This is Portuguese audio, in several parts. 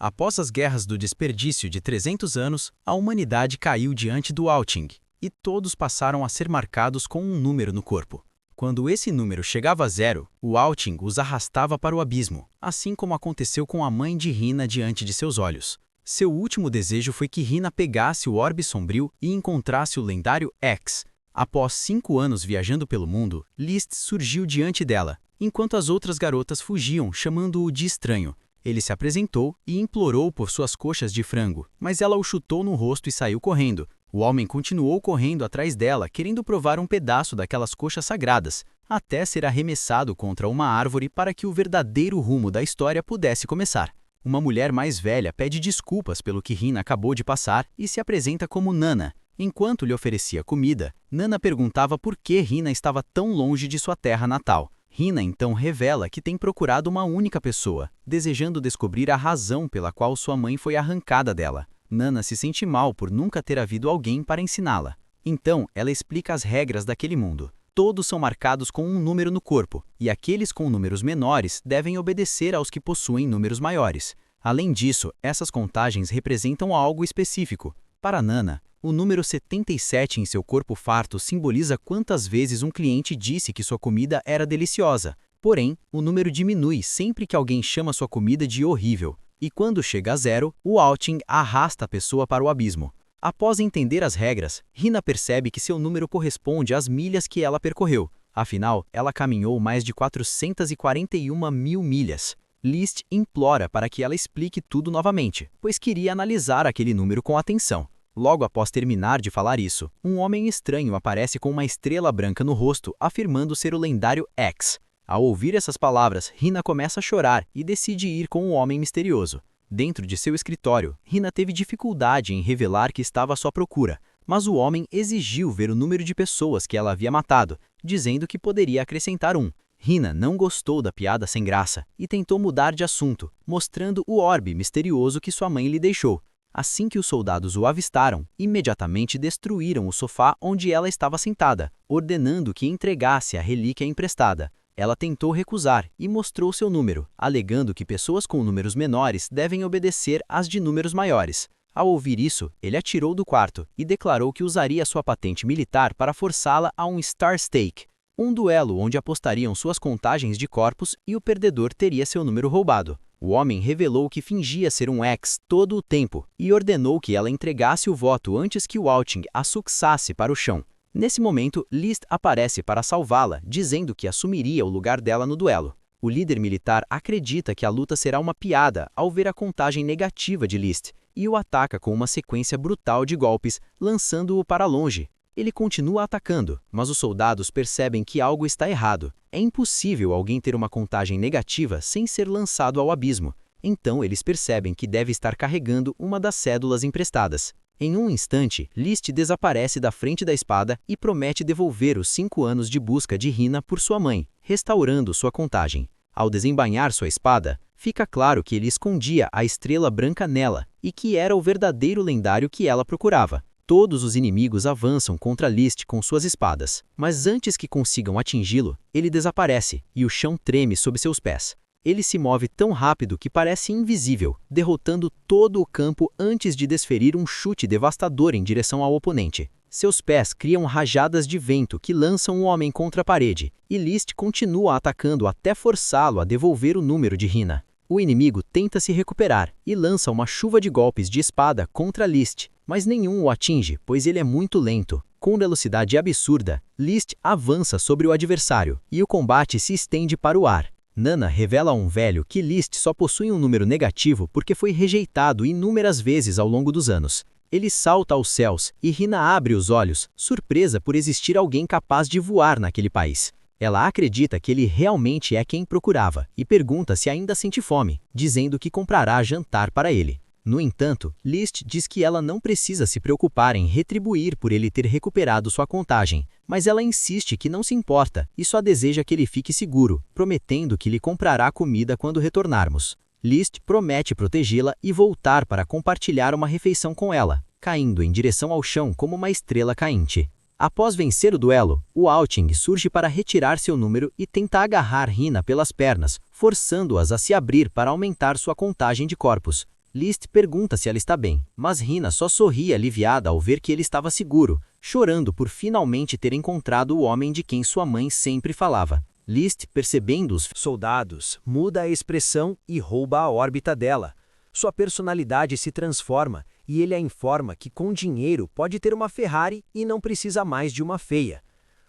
Após as guerras do desperdício de 300 anos, a humanidade caiu diante do Althing, e todos passaram a ser marcados com um número no corpo. Quando esse número chegava a 0, o Althing os arrastava para o abismo, assim como aconteceu com a mãe de Rina diante de seus olhos. Seu último desejo foi que Rina pegasse o orbe sombrio e encontrasse o lendário X. Após 5 anos viajando pelo mundo, List surgiu diante dela, enquanto as outras garotas fugiam, chamando-o de estranho. Ele se apresentou e implorou por suas coxas de frango, mas ela o chutou no rosto e saiu correndo. O homem continuou correndo atrás dela, querendo provar um pedaço daquelas coxas sagradas, até ser arremessado contra uma árvore para que o verdadeiro rumo da história pudesse começar. Uma mulher mais velha pede desculpas pelo que Rina acabou de passar e se apresenta como Nana. Enquanto lhe oferecia comida, Nana perguntava por que Rina estava tão longe de sua terra natal. Rina então revela que tem procurado uma única pessoa, desejando descobrir a razão pela qual sua mãe foi arrancada dela. Nana se sente mal por nunca ter havido alguém para ensiná-la. Então, ela explica as regras daquele mundo. Todos são marcados com um número no corpo, e aqueles com números menores devem obedecer aos que possuem números maiores. Além disso, essas contagens representam algo específico. Para Nana, o número 77 em seu corpo farto simboliza quantas vezes um cliente disse que sua comida era deliciosa. Porém, o número diminui sempre que alguém chama sua comida de horrível. E quando chega a 0, o Althing arrasta a pessoa para o abismo. Após entender as regras, Rina percebe que seu número corresponde às milhas que ela percorreu. Afinal, ela caminhou mais de 441 mil milhas. List implora para que ela explique tudo novamente, pois queria analisar aquele número com atenção. Logo após terminar de falar isso, um homem estranho aparece com uma estrela branca no rosto, afirmando ser o lendário X. Ao ouvir essas palavras, Rina começa a chorar e decide ir com o homem misterioso. Dentro de seu escritório, Rina teve dificuldade em revelar que estava à sua procura, mas o homem exigiu ver o número de pessoas que ela havia matado, dizendo que poderia acrescentar um. Rina não gostou da piada sem graça e tentou mudar de assunto, mostrando o orbe misterioso que sua mãe lhe deixou. Assim que os soldados o avistaram, imediatamente destruíram o sofá onde ela estava sentada, ordenando que entregasse a relíquia emprestada. Ela tentou recusar e mostrou seu número, alegando que pessoas com números menores devem obedecer às de números maiores. Ao ouvir isso, ele atirou do quarto e declarou que usaria sua patente militar para forçá-la a um Star Stake, um duelo onde apostariam suas contagens de corpos e o perdedor teria seu número roubado. O homem revelou que fingia ser um X todo o tempo e ordenou que ela entregasse o voto antes que o Althing a sucçasse para o chão. Nesse momento, List aparece para salvá-la, dizendo que assumiria o lugar dela no duelo. O líder militar acredita que a luta será uma piada ao ver a contagem negativa de List e o ataca com uma sequência brutal de golpes, lançando-o para longe. Ele continua atacando, mas os soldados percebem que algo está errado. É impossível alguém ter uma contagem negativa sem ser lançado ao abismo. Então eles percebem que deve estar carregando uma das cédulas emprestadas. Em um instante, List desaparece da frente da espada e promete devolver os 5 anos de busca de Rina por sua mãe, restaurando sua contagem. Ao desembainhar sua espada, fica claro que ele escondia a estrela branca nela e que era o verdadeiro lendário que ela procurava. Todos os inimigos avançam contra List com suas espadas, mas antes que consigam atingi-lo, ele desaparece e o chão treme sob seus pés. Ele se move tão rápido que parece invisível, derrotando todo o campo antes de desferir um chute devastador em direção ao oponente. Seus pés criam rajadas de vento que lançam o homem contra a parede, e List continua atacando até forçá-lo a devolver o número de Rina. O inimigo tenta se recuperar e lança uma chuva de golpes de espada contra List, mas nenhum o atinge, pois ele é muito lento. Com velocidade absurda, List avança sobre o adversário, e o combate se estende para o ar. Nana revela a um velho que List só possui um número negativo porque foi rejeitado inúmeras vezes ao longo dos anos. Ele salta aos céus e Rina abre os olhos, surpresa por existir alguém capaz de voar naquele país. Ela acredita que ele realmente é quem procurava e pergunta se ainda sente fome, dizendo que comprará jantar para ele. No entanto, List diz que ela não precisa se preocupar em retribuir por ele ter recuperado sua contagem, mas ela insiste que não se importa e só deseja que ele fique seguro, prometendo que lhe comprará comida quando retornarmos. List promete protegê-la e voltar para compartilhar uma refeição com ela, caindo em direção ao chão como uma estrela cainte. Após vencer o duelo, o Althing surge para retirar seu número e tenta agarrar Rina pelas pernas, forçando-as a se abrir para aumentar sua contagem de corpos. List pergunta se ela está bem, mas Rina só sorri aliviada ao ver que ele estava seguro, chorando por finalmente ter encontrado o homem de quem sua mãe sempre falava. List, percebendo os soldados, muda a expressão e rouba a órbita dela. Sua personalidade se transforma e ele a informa que com dinheiro pode ter uma Ferrari e não precisa mais de uma feia.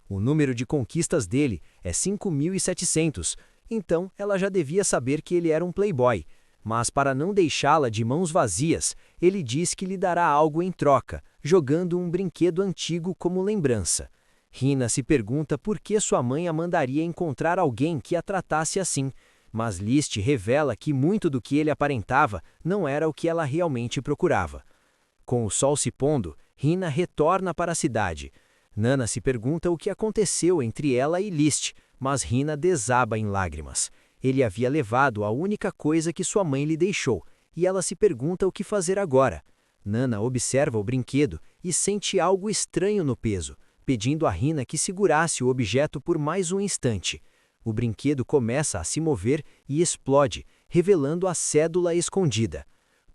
O número de conquistas dele é 5.700, então ela já devia saber que ele era um playboy. Mas para não deixá-la de mãos vazias, ele diz que lhe dará algo em troca, jogando um brinquedo antigo como lembrança. Rina se pergunta por que sua mãe a mandaria encontrar alguém que a tratasse assim, mas List revela que muito do que ele aparentava não era o que ela realmente procurava. Com o sol se pondo, Rina retorna para a cidade. Nana se pergunta o que aconteceu entre ela e List, mas Rina desaba em lágrimas. Ele havia levado a única coisa que sua mãe lhe deixou, e ela se pergunta o que fazer agora. Nana observa o brinquedo e sente algo estranho no peso, pedindo a Rina que segurasse o objeto por mais um instante. O brinquedo começa a se mover e explode, revelando a cédula escondida.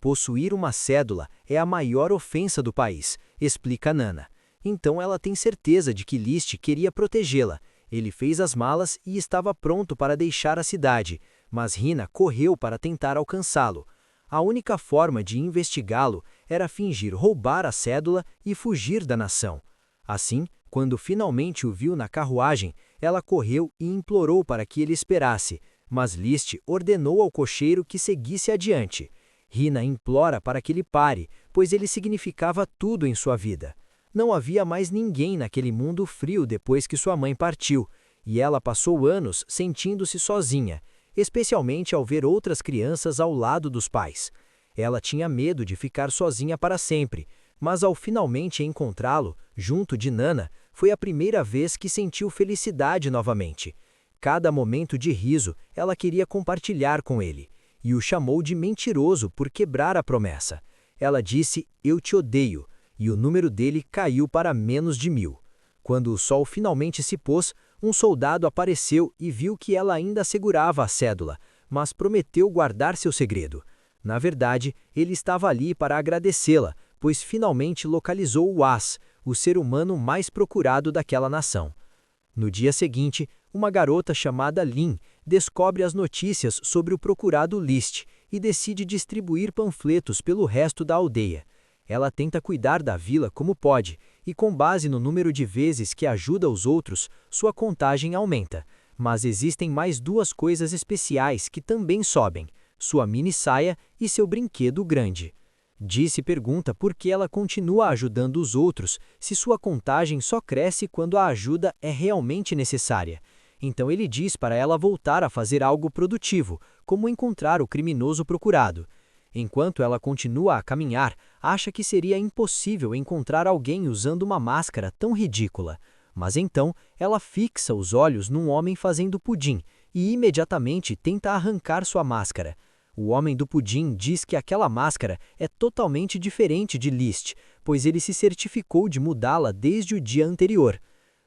Possuir uma cédula é a maior ofensa do país, explica Nana. Então ela tem certeza de que List queria protegê-la. Ele fez as malas e estava pronto para deixar a cidade, mas Rina correu para tentar alcançá-lo. A única forma de investigá-lo era fingir roubar a cédula e fugir da nação. Assim, quando finalmente o viu na carruagem, ela correu e implorou para que ele esperasse, mas List ordenou ao cocheiro que seguisse adiante. Rina implora para que ele pare, pois ele significava tudo em sua vida. Não havia mais ninguém naquele mundo frio depois que sua mãe partiu, e ela passou anos sentindo-se sozinha, especialmente ao ver outras crianças ao lado dos pais. Ela tinha medo de ficar sozinha para sempre, mas ao finalmente encontrá-lo, junto de Nana, foi a primeira vez que sentiu felicidade novamente. Cada momento de riso ela queria compartilhar com ele, e o chamou de mentiroso por quebrar a promessa. Ela disse, "Eu te odeio", e o número dele caiu para menos de 1000. Quando o sol finalmente se pôs, um soldado apareceu e viu que ela ainda segurava a cédula, mas prometeu guardar seu segredo. Na verdade, ele estava ali para agradecê-la, pois finalmente localizou o As, o ser humano mais procurado daquela nação. No dia seguinte, uma garota chamada Lin descobre as notícias sobre o procurado List e decide distribuir panfletos pelo resto da aldeia. Ela tenta cuidar da vila como pode, e com base no número de vezes que ajuda os outros, sua contagem aumenta. Mas existem mais duas coisas especiais que também sobem: sua mini saia e seu brinquedo grande. Dee pergunta por que ela continua ajudando os outros se sua contagem só cresce quando a ajuda é realmente necessária. Então ele diz para ela voltar a fazer algo produtivo, como encontrar o criminoso procurado. Enquanto ela continua a caminhar, acha que seria impossível encontrar alguém usando uma máscara tão ridícula. Mas então, ela fixa os olhos num homem fazendo pudim e imediatamente tenta arrancar sua máscara. O homem do pudim diz que aquela máscara é totalmente diferente de List, pois ele se certificou de mudá-la desde o dia anterior.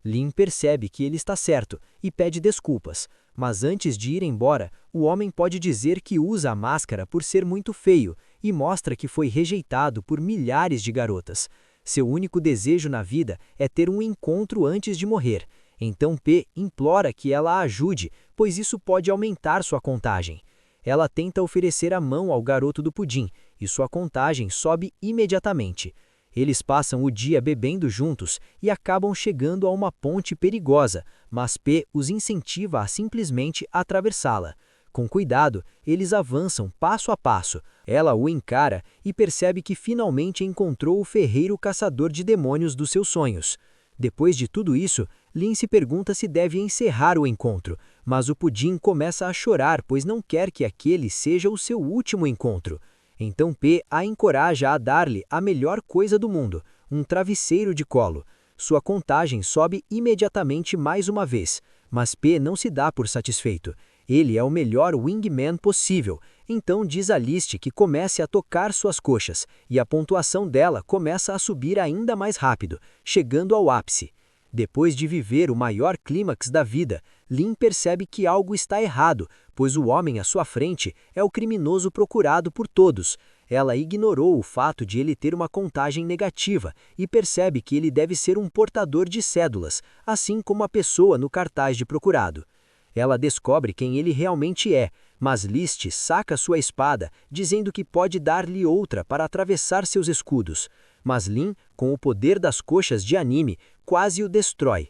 Lin percebe que ele está certo e pede desculpas, mas antes de ir embora, o homem pode dizer que usa a máscara por ser muito feio e mostra que foi rejeitado por milhares de garotas. Seu único desejo na vida é ter um encontro antes de morrer. Então P implora que ela a ajude, pois isso pode aumentar sua contagem. Ela tenta oferecer a mão ao garoto do pudim e sua contagem sobe imediatamente. Eles passam o dia bebendo juntos e acabam chegando a uma ponte perigosa, mas P os incentiva a simplesmente atravessá-la. Com cuidado, eles avançam passo a passo. Ela o encara e percebe que finalmente encontrou o ferreiro caçador de demônios dos seus sonhos. Depois de tudo isso, Lin se pergunta se deve encerrar o encontro, mas o pudim começa a chorar pois não quer que aquele seja o seu último encontro. Então P a encoraja a dar-lhe a melhor coisa do mundo, um travesseiro de colo. Sua contagem sobe imediatamente mais uma vez, mas P não se dá por satisfeito. Ele é o melhor wingman possível, então diz a List que comece a tocar suas coxas, e a pontuação dela começa a subir ainda mais rápido, chegando ao ápice. Depois de viver o maior clímax da vida, Lin percebe que algo está errado, pois o homem à sua frente é o criminoso procurado por todos. Ela ignorou o fato de ele ter uma contagem negativa e percebe que ele deve ser um portador de cédulas, assim como a pessoa no cartaz de procurado. Ela descobre quem ele realmente é, mas List saca sua espada, dizendo que pode dar-lhe outra para atravessar seus escudos. Mas Lin, com o poder das coxas de anime, quase o destrói.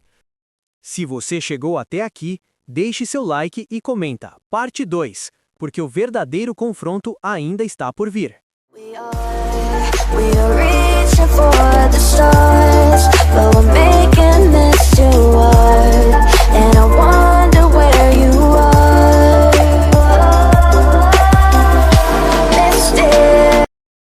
Se você chegou até aqui, deixe seu like e comenta, parte 2, porque o verdadeiro confronto ainda está por vir. We are reaching for the stars.